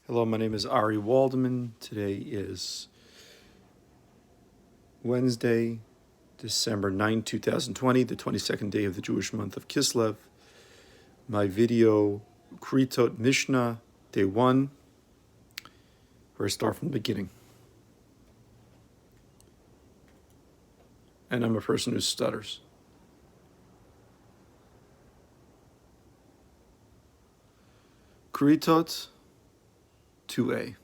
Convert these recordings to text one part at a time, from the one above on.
Hello, my name is Ari Waldman. Today is Wednesday, December 9, 2020, the 22nd day of the Jewish month of Kislev. My video, Keritot Mishna, day 1, where I start from the beginning. And I'm a person who stutters. Keritot 2a.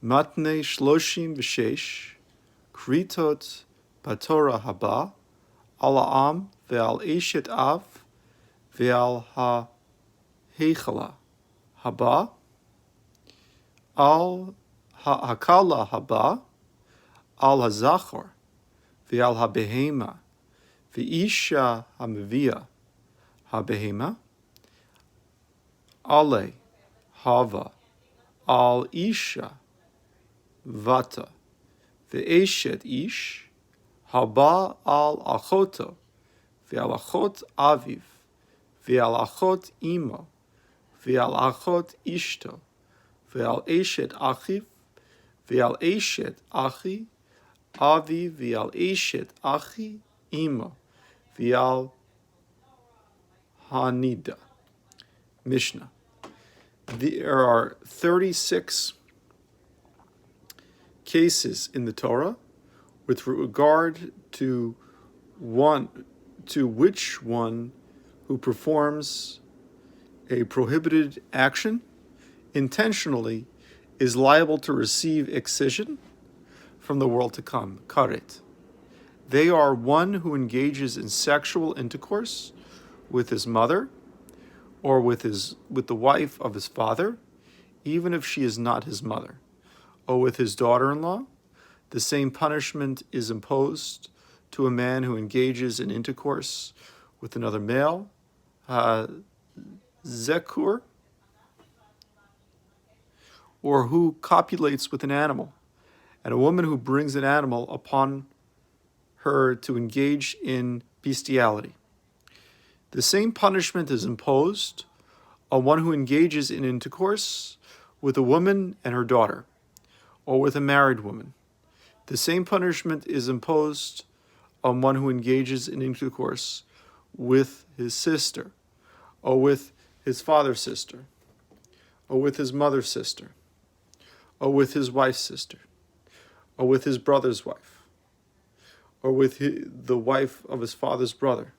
Matne shloshim v'shesh, keritot b'torah haba, al ha'am ve'al eshet av ve'al ha'hechala haba, al ha'akala haba, al ha'zachor ve'al ha'behema, ve'isha ha'mevia ha'behema, ale hava al isha vata ve'eshet ish haba al achoto ve'al achot aviv ve'al achot imo ve'al achot ishto ve'al eshet achiv ve'al eshet achi aviv ve'al eshet achi imo ve'al hanida. Mishna. There are 36 cases in the Torah with regard to which one who performs a prohibited action intentionally is liable to receive excision from the world to come, karet. They are one who engages in sexual intercourse with his mother, or with the wife of his father, even if she is not his mother, or with his daughter-in-law. The same punishment is imposed to a man who engages in intercourse with another male, zekur, or who copulates with an animal, and a woman who brings an animal upon her to engage in bestiality. The same punishment is imposed on one who engages in intercourse with a woman and her daughter, or with a married woman. The same punishment is imposed on one who engages in intercourse with his sister, or with his father's sister, or with his mother's sister, or with his wife's sister, or with his brother's wife, or with the wife of his father's brother,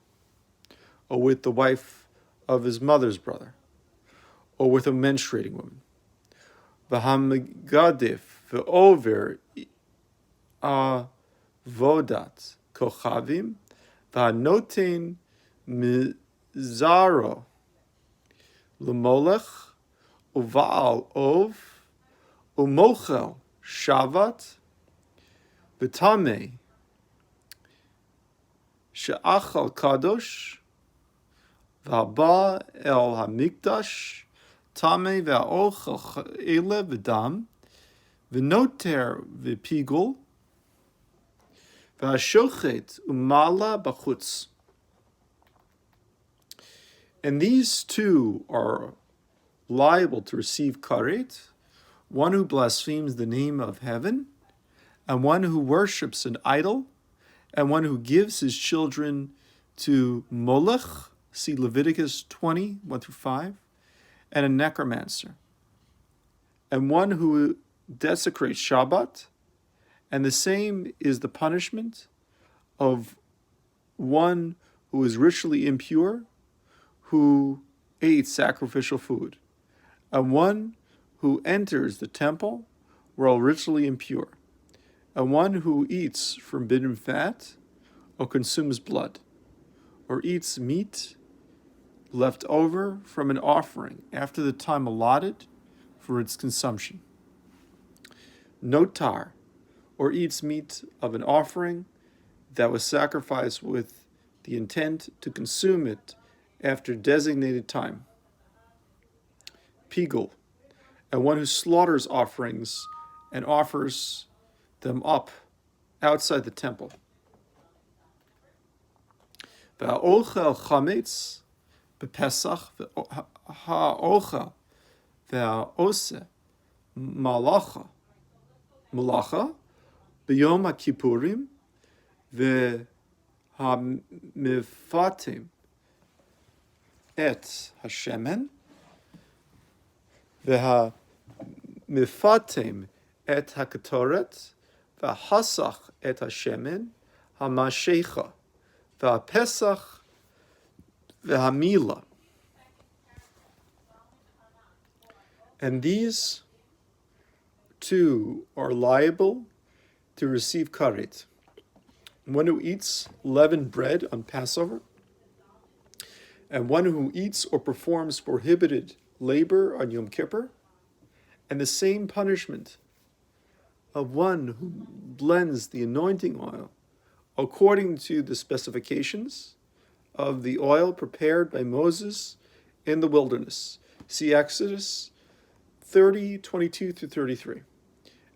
or with the wife of his mother's brother, or with a menstruating woman. V'hamigadif ve'over avodat kochavim v'hanoten mizaro l'molech uval ov umochel shavat v'tameh she'achal kadosh V'haba el hamikdash tameh v'aochel ele v'dam v'noter v'pigul v'hashochet umala b'chutz. And these two are liable to receive karet, one who blasphemes the name of heaven, and one who worships an idol, and one who gives his children to Molech, see Leviticus 20, 1-5, and a necromancer, and one who desecrates Shabbat, and the same is the punishment of one who is ritually impure, who ate sacrificial food, and one who enters the temple while ritually impure, and one who eats forbidden fat, or consumes blood, or eats meat left over from an offering after the time allotted for its consumption. Notar, or eats meat of an offering that was sacrificed with the intent to consume it after designated time. Pigul, and one who slaughters offerings and offers them up outside the temple. V'ha'ochel chametz b'pesach ha'ochel והעושה מלאכה ביום הכיפורים והמפתם את השמן והמפתם את הקטורת והחסך את השמן המשחה והפסח והמילה. And these two are liable to receive karet. One who eats leavened bread on Passover, and one who eats or performs prohibited labor on Yom Kippur, and the same punishment of one who blends the anointing oil according to the specifications of the oil prepared by Moses in the wilderness. See Exodus 30:22-33.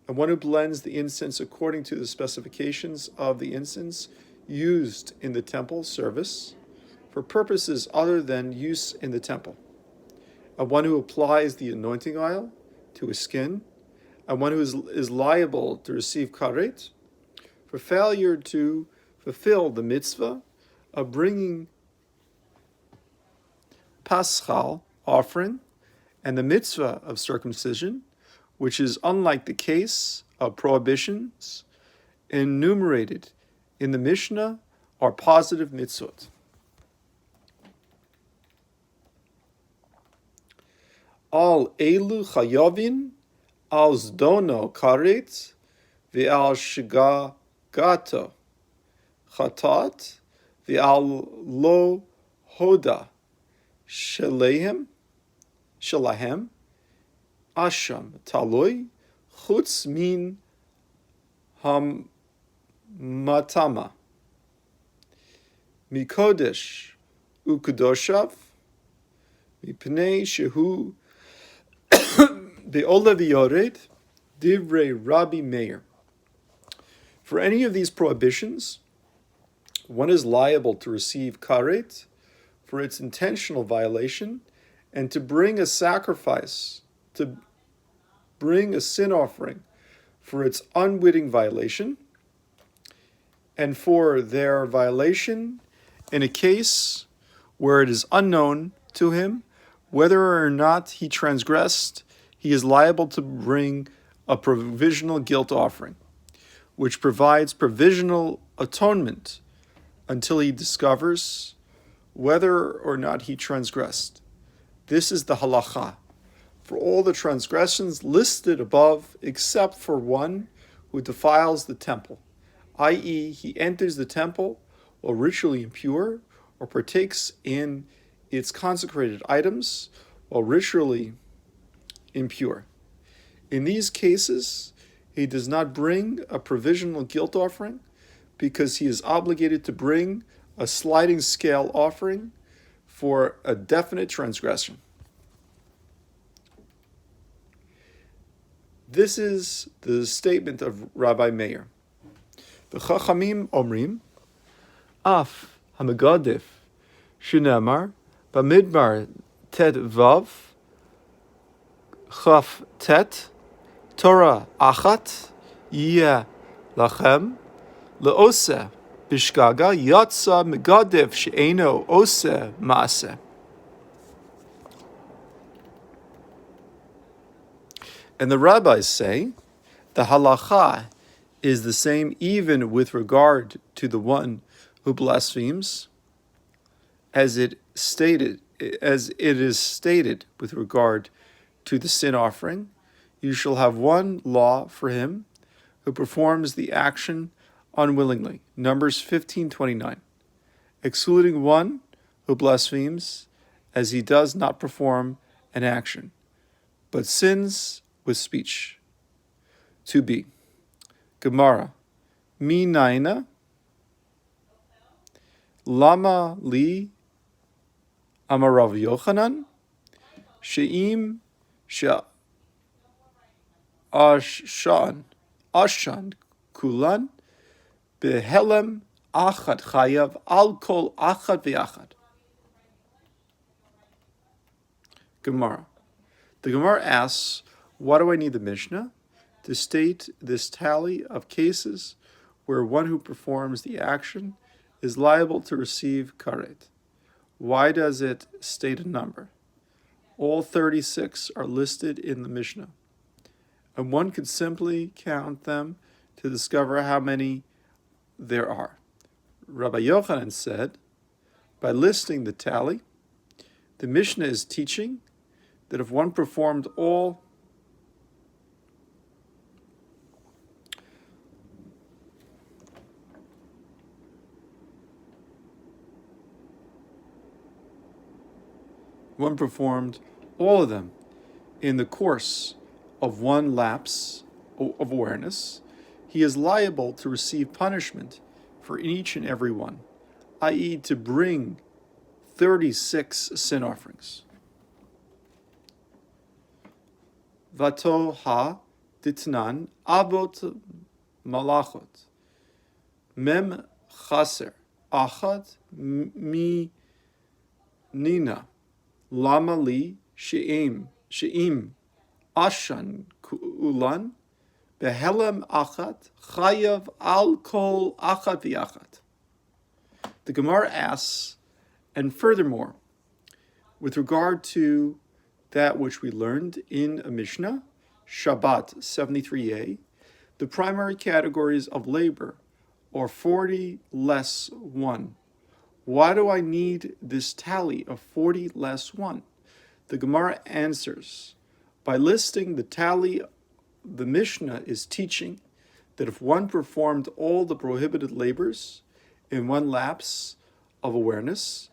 And one who blends the incense according to the specifications of the incense used in the temple service for purposes other than use in the temple. And one who applies the anointing oil to his skin, and one who is liable to receive karet for failure to fulfill the mitzvah of bringing paschal offering and the mitzvah of circumcision, which is unlike the case of prohibitions enumerated in the Mishnah, are positive mitzvot. Al elu chayavin al zdono karet ve'al shgagato chatat ve'al lo hoda shalahem asham taloi chutz min hamatama mikodesh ukudoshav mipnei shehu be'olev yored divrei Rabbi Meir. For any of these prohibitions, one is liable to receive karet for its intentional violation and to bring a sacrifice, to bring a sin offering for its unwitting violation, and for their violation in a case where it is unknown to him whether or not he transgressed. He is liable to bring a provisional guilt offering, which provides provisional atonement until he discovers whether or not he transgressed. This is the halacha for all the transgressions listed above, except for one who defiles the temple, i.e., he enters the temple while ritually impure, or partakes in its consecrated items while ritually impure. In these cases, he does not bring a provisional guilt offering because he is obligated to bring a sliding scale offering for a definite transgression. This is the statement of Rabbi Meir. The Chachamim Omrim, Af Hamagadif Shinamar Bamidbar Tet Vav Chaf Tet Torah Achat Yeh Lachem Leose Bishgaga Yatsa Megadif She'eno Ose Maase. And the rabbis say the halacha is the same even with regard to the one who blasphemes, as it is stated with regard to the sin offering. You shall have one law for him who performs the action unwillingly. Numbers 15:29, excluding one who blasphemes, as he does not perform an action, but sins with speech. 2b. Gemara. Mi naina. Lama li amarav Yochanan. She'im ashan kulan behelem achad chayav al kol achad ve'achad. Gemara. The Gemara asks, why do I need the Mishnah? To state this tally of cases where one who performs the action is liable to receive karet. Why does it state a number? All 36 are listed in the Mishnah, and one could simply count them to discover how many there are. Rabbi Yochanan said, by listing the tally, the Mishnah is teaching that if one performed all of them in the course of one lapse of awareness, he is liable to receive punishment for each and every one, i.e., to bring 36 sin offerings. Vato ha ditnan avot malachot mem chaser achad mi nina lama li she'im ashan kulan behelem achat chayav al kol achat v'achat. The Gemara asks, and furthermore, with regard to that which we learned in a Mishnah, Shabbat 73a, the primary categories of labor are 40 less 1. Why do I need this tally of 40 less 1? The Gemara answers, by listing the tally, the Mishnah is teaching that if one performed all the prohibited labors in one lapse of awareness,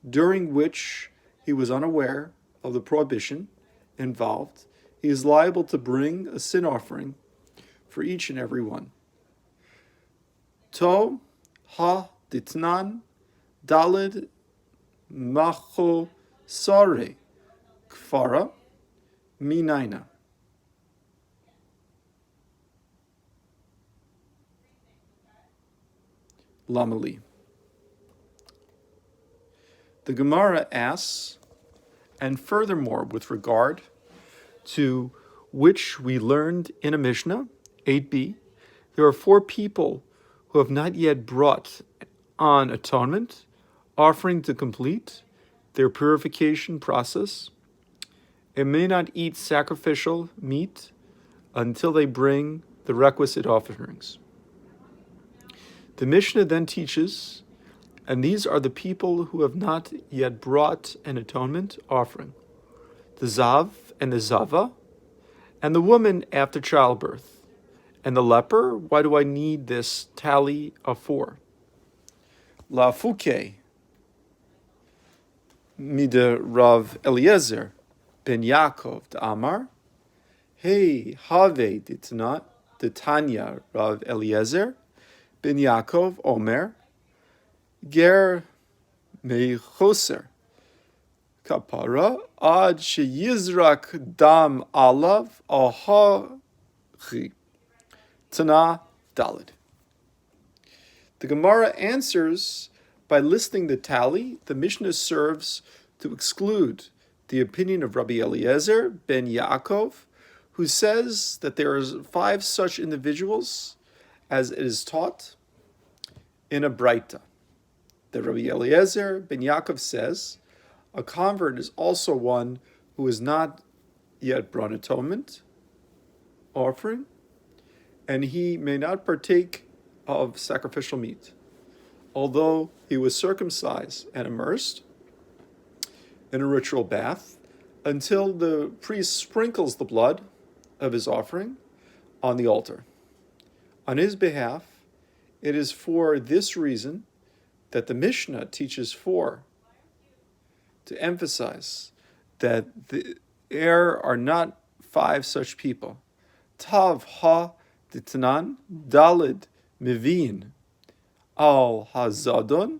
during which he was unaware of the prohibition involved, he is liable to bring a sin offering for each and every one. To ha ditnan dalid macho sare kfara minaina. Lamali. The Gemara asks, and furthermore, with regard to which we learned in a Mishnah, 8b, there are 4 people who have not yet brought on atonement, offering to complete their purification process, and may not eat sacrificial meat until they bring the requisite offerings. The Mishnah then teaches, and these are the people who have not yet brought an atonement offering: the Zav and the Zava, and the woman after childbirth, and the leper. Why do I need this tally of 4? La Fuke, Mida Rav Eliezer ben Yaakov de Amar, Hey Have Ditna Tanya Rav Eliezer ben Yaakov Omer, Ger Mechoser Kapara Ad Sheyizrak Dam Alav Ahachi Tana Dalid. The Gemara answers by listing the tally. The Mishnah serves to exclude the opinion of Rabbi Eliezer ben Yaakov, who says that there are 5 such individuals as it is taught in a Braita. The Rabbi Eliezer ben Yaakov says a convert is also one who has not yet brought atonement offering, and he may not partake of sacrificial meat, although he was circumcised and immersed in a ritual bath, until the priest sprinkles the blood of his offering on the altar. On his behalf, it is for this reason that the Mishnah teaches 4, to emphasize that there are not 5 such people. Tav ha ditnan dalid mivin al hazadon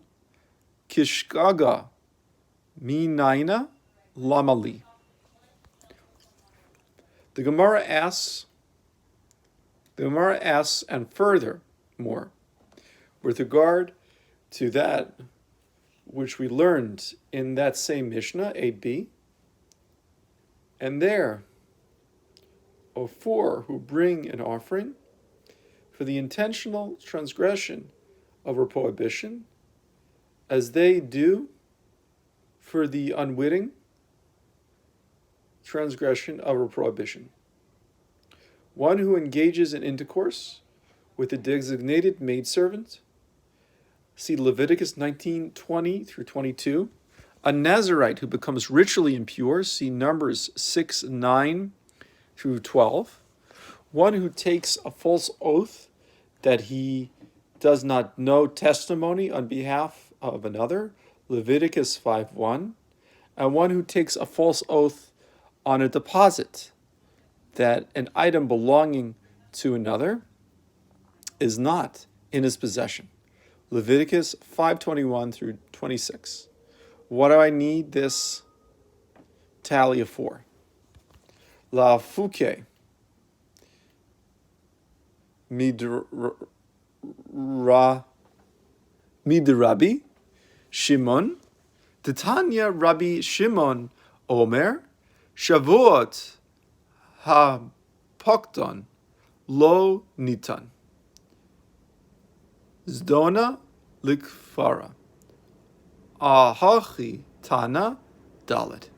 kishkaga minaina lamali. The Gemara asks, and furthermore, with regard to that which we learned in that same Mishnah, 8b, And there are 4 who bring an offering for the intentional transgression of a prohibition, as they do for the unwitting transgression of a prohibition. One who engages in intercourse with a designated maidservant, see Leviticus 19:20 through 22. A Nazirite who becomes ritually impure, see Numbers 6:9 through 12. One who takes a false oath that he does not know testimony on behalf of another, Leviticus 5:1. And one who takes a false oath on a deposit that an item belonging to another is not in his possession, Leviticus 5:21 through 26. What do I need this tally for? La fuke midrabi Shimon, Titania Rabbi Shimon Omer, Shavuot ha-pokton lo nitan. Zdona likfara. Ahachi tana dalet.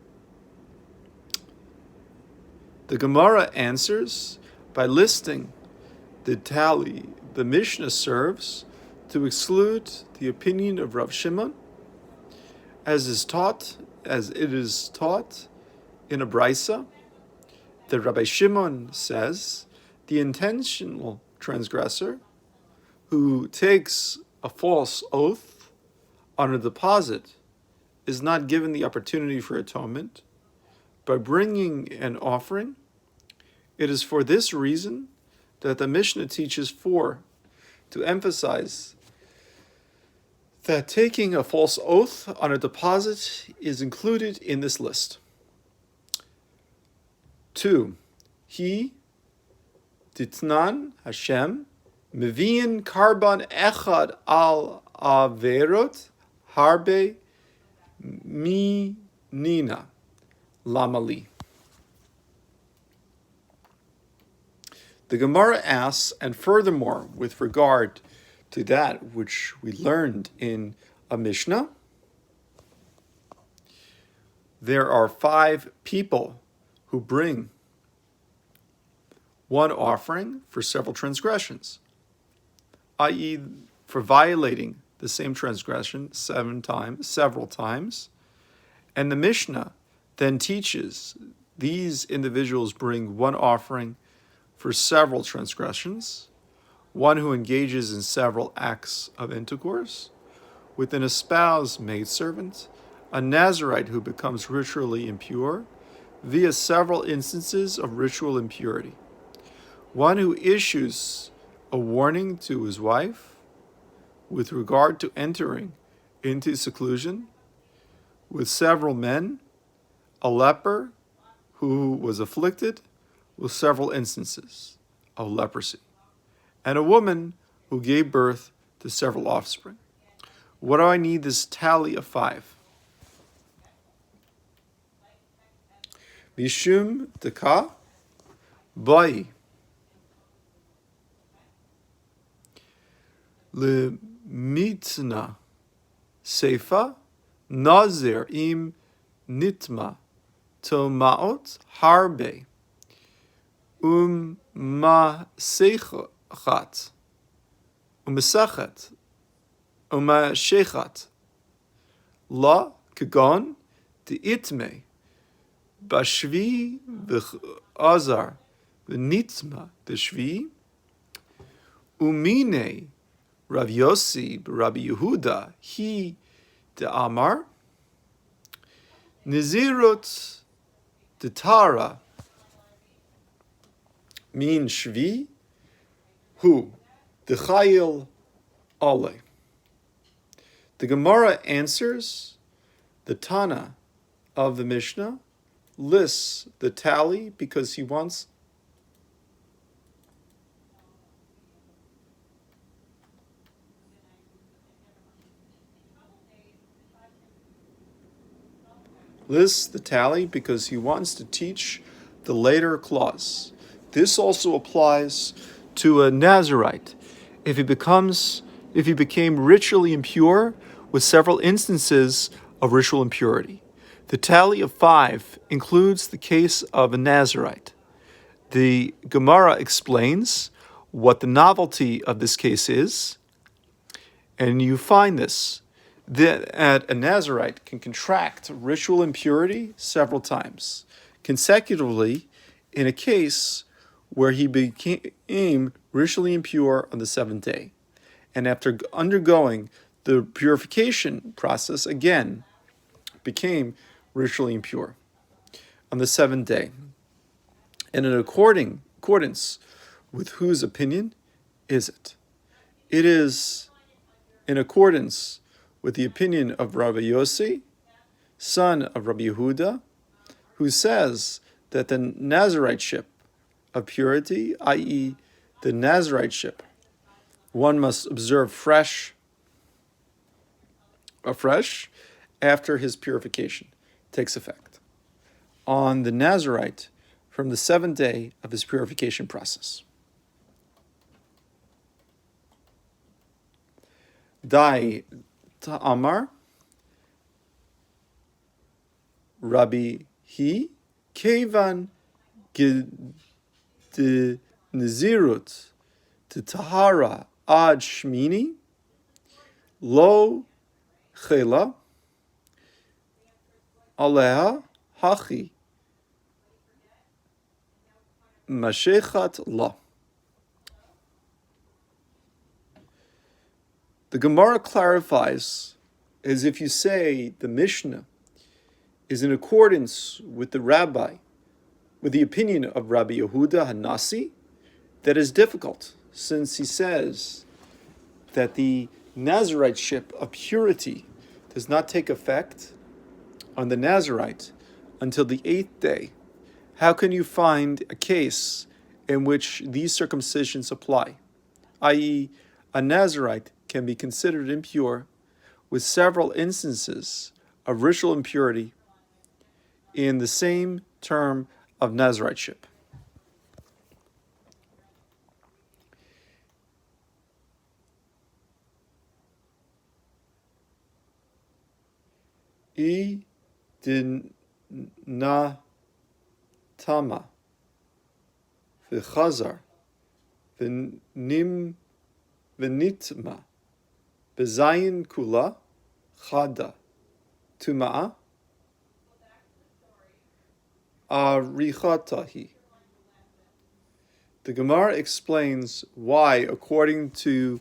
The Gemara answers by listing the tally the Mishnah serves to exclude the opinion of Rav Shimon, as it is taught in a brisa that Rabbi Shimon says the intentional transgressor who takes a false oath on a deposit is not given the opportunity for atonement by bringing an offering. It is for this reason that the Mishnah teaches to emphasize that taking a false oath on a deposit is included in this list. 2. He, Titnan Hashem, Mevian Karban Echad al Averot Harbe Minina Lamali. The Gemara asks, and furthermore, with regard to that which we learned in a Mishnah, there are 5 people who bring one offering for several transgressions, i.e., for violating the same transgression several times. And the Mishnah then teaches these individuals bring one offering for several transgressions, one who engages in several acts of intercourse with an espoused maidservant, a Nazirite who becomes ritually impure via several instances of ritual impurity, one who issues a warning to his wife with regard to entering into seclusion with several men, a leper who was afflicted with several instances of leprosy, and a woman who gave birth to several offspring. What do I need this tally of 5? Mishum deka bai le mitna sefa nazir im nitma tomaot harbe masechat umashechat la kagon de itme bashvi v'azar v'nitma b'shvi umine Rav Yossi b'Rabbi Yehuda he de Amar Nizirot de Tara min shvi hu de Chayil ale. The Gemara answers the Tana of the Mishnah, lists the tally because he wants lists the tally because he wants to teach the later clause. This also applies to a Nazirite. If he became ritually impure with several instances of ritual impurity. The tally of 5 includes the case of a Nazirite. The Gemara explains what the novelty of this case is, and you find this, that a Nazirite can contract ritual impurity several times, consecutively in a case where he became ritually impure on the 7th day, and after undergoing the purification process, again, became ritually impure on the 7th day. And in accordance with whose opinion is it? It is in accordance with the opinion of Rabbi Yossi, son of Rabbi Yehuda, who says that the Naziriteship of purity, i.e., the Naziriteship, one must observe afresh after his purification takes effect on the Nazirite from the 7th day of his purification process. Dai ta'amar Rabbi Hi kevan de Nazirut to Tahara ad Shmini lo chela aleha hachi mashechat la. The Gemara clarifies, as if you say the Mishnah is in accordance with the opinion of Rabbi Yehuda Hanasi, that is difficult, since he says that the Naziriteship of purity does not take effect on the Nazirite until the 8th day. How can you find a case in which these circumcisions apply? I.e., a Nazirite can be considered impure with several instances of ritual impurity in the same term of Naziriteship. I din na tama v'chazar v'nim v'nitma b'zayin kula chada tuma'a arichatahi. The Gemara explains why, according to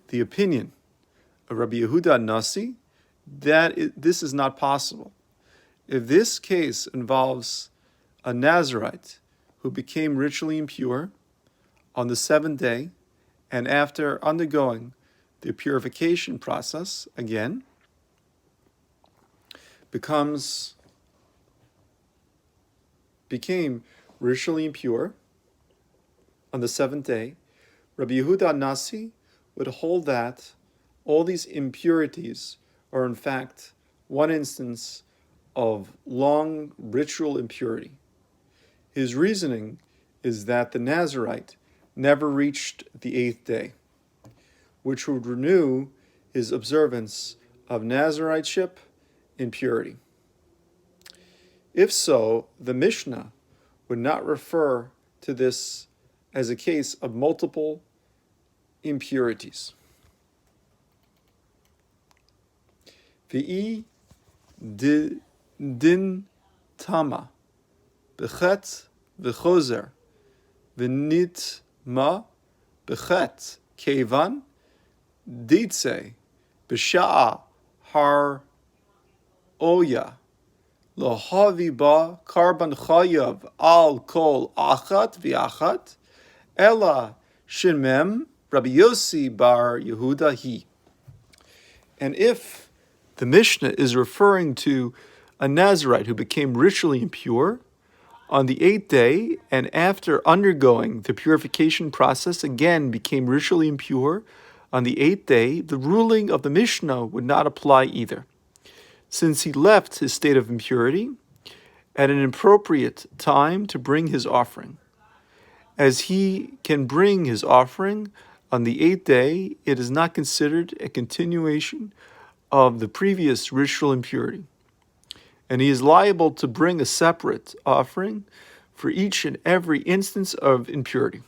the opinion of Rabbi Yehuda Nasi, this is not possible. If this case involves a Nazirite who became ritually impure on the 7th day and after undergoing the purification process again, became ritually impure on the 7th day, Rabbi Yehuda Nasi would hold that all these impurities are in fact one instance of long ritual impurity. His reasoning is that the Nazirite never reached the 8th day, which would renew his observance of Naziriteship in purity. If so, the Mishnah would not refer to this as a case of multiple impurities. V'i din tama bechet v'chozer v'nit ma bechet kevan ditze b'sha'a har oya lo havi ba karban chayav al kol achat v'achat ela shemem Rabbi Yossi bar Yehuda hi. And if the Mishnah is referring to a Nazirite who became ritually impure on the 8th day and after undergoing the purification process again became ritually impure on the 8th day, the ruling of the Mishnah would not apply either. since he left his state of impurity at an appropriate time to bring his offering. As he can bring his offering on the 8th day, it is not considered a continuation of the previous ritual impurity, and he is liable to bring a separate offering for each and every instance of impurity.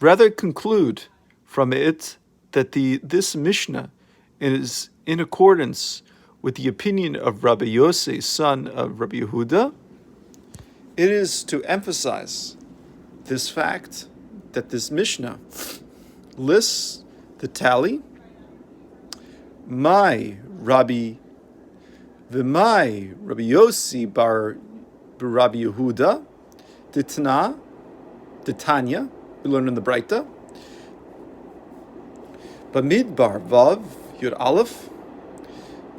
Rather conclude from it that this Mishnah is in accordance with the opinion of Rabbi Yossi, son of Rabbi Yehuda. It is to emphasize this fact that this Mishnah lists the tally, my Rabbi Yossi bar Rabbi Yehuda, Tanya, we learn in the Breita, Bamidbar Vav Yud Aleph,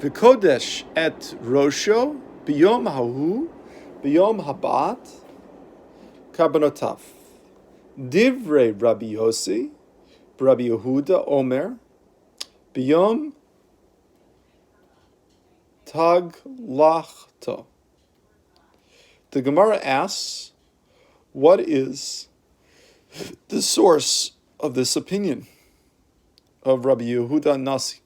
V'kodesh et Rosho biyom hahu biyom habat kabanotav. Divrei Rabbi Yossi Rabbi Yehuda Omer biyom taglachto. The Gemara asks, what is the source of this opinion of Rabbi Yehuda Nasi?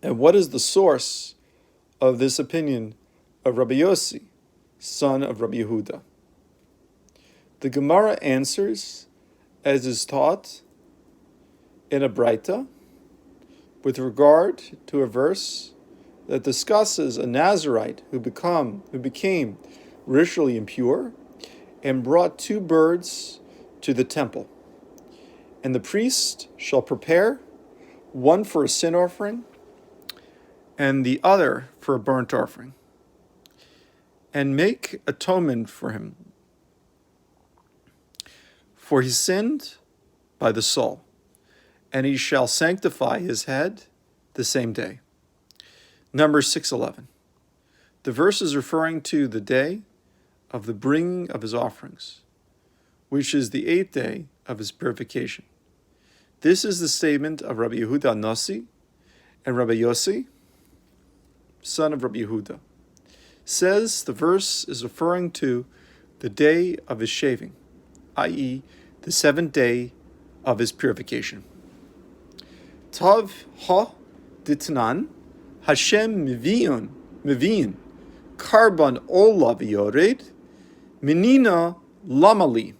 And what is the source of this opinion of Rabbi Yossi, son of Rabbi Yehuda? The Gemara answers, as is taught in a Breita, with regard to a verse that discusses a Nazirite who became ritually impure and brought 2 birds to the temple. And the priest shall prepare one for a sin offering and the other for a burnt offering, and make atonement for him. For he sinned by the soul, and he shall sanctify his head the same day. Numbers 6:11. The verse is referring to the day of the bringing of his offerings, which is the 8th day of his purification. This is the statement of Rabbi Yehuda Nasi and Rabbi Yossi, son of Rabbi Yehuda. Says the verse is referring to the day of his shaving, i.e., the 7th day of his purification. Tav ha ditnan Hashem meviin karban olav yored menina lamali.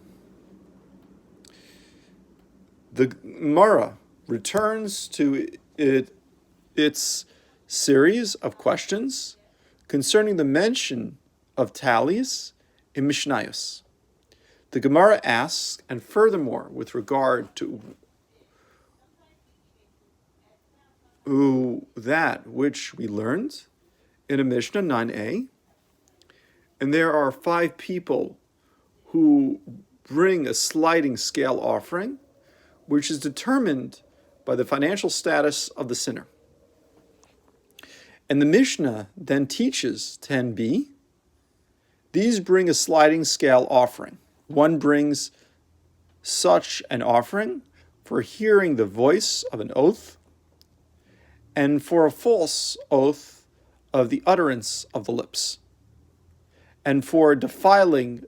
The Gemara returns to its series of questions concerning the mention of tallies in Mishnayos. The Gemara asks, and furthermore, with regard to that which we learned in a Mishnah 9a, and there are 5 people who bring a sliding scale offering, which is determined by the financial status of the sinner. And the Mishnah then teaches 10b, these bring a sliding scale offering. One brings such an offering for hearing the voice of an oath, and for a false oath of the utterance of the lips, and for defiling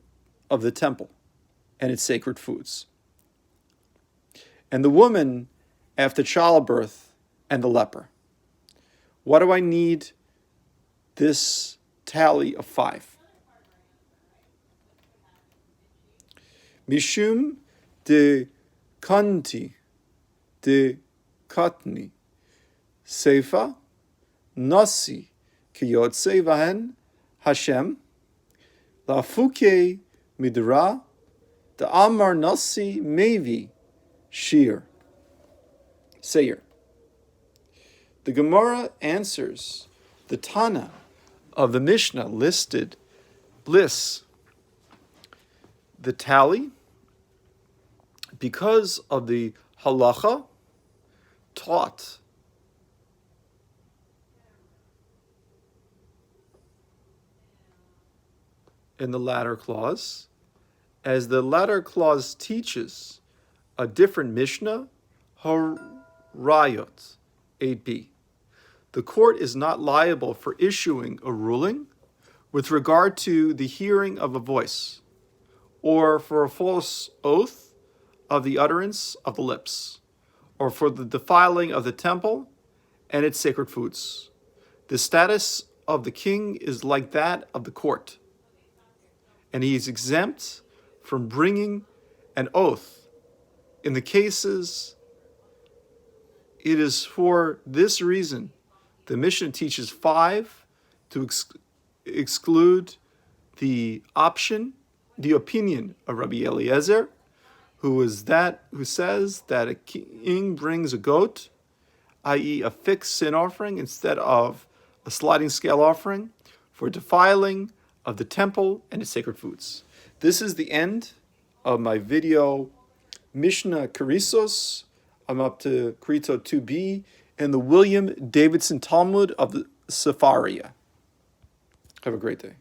of the temple and its sacred foods, and the woman after childbirth and the leper. What do I need this tally of 5? Mishum de kanti de katni seifa nasi kiyotse vahen Hashem lafuke midra de amar nasi mevi shir seir. The Gemara answers the Tana of the Mishnah lists the tally because of the halacha taught in the latter clause, as the latter clause teaches a different Mishnah, Harayot 8b. the court is not liable for issuing a ruling with regard to the hearing of a voice, or for a false oath of the utterance of the lips, or for the defiling of the temple and its sacred foods. The status of the king is like that of the court, and he is exempt from bringing an oath in the cases. It is for this reason the Mishnah teaches 5 to exclude the opinion of Rabbi Eliezer, who says that a king brings a goat, i.e. a fixed sin offering, instead of a sliding scale offering, for defiling of the temple and its sacred foods. This is the end of my video, Mishna Kerisos. I'm up to keritot 2b and the William Davidson Talmud of the Sefaria. Have a great day.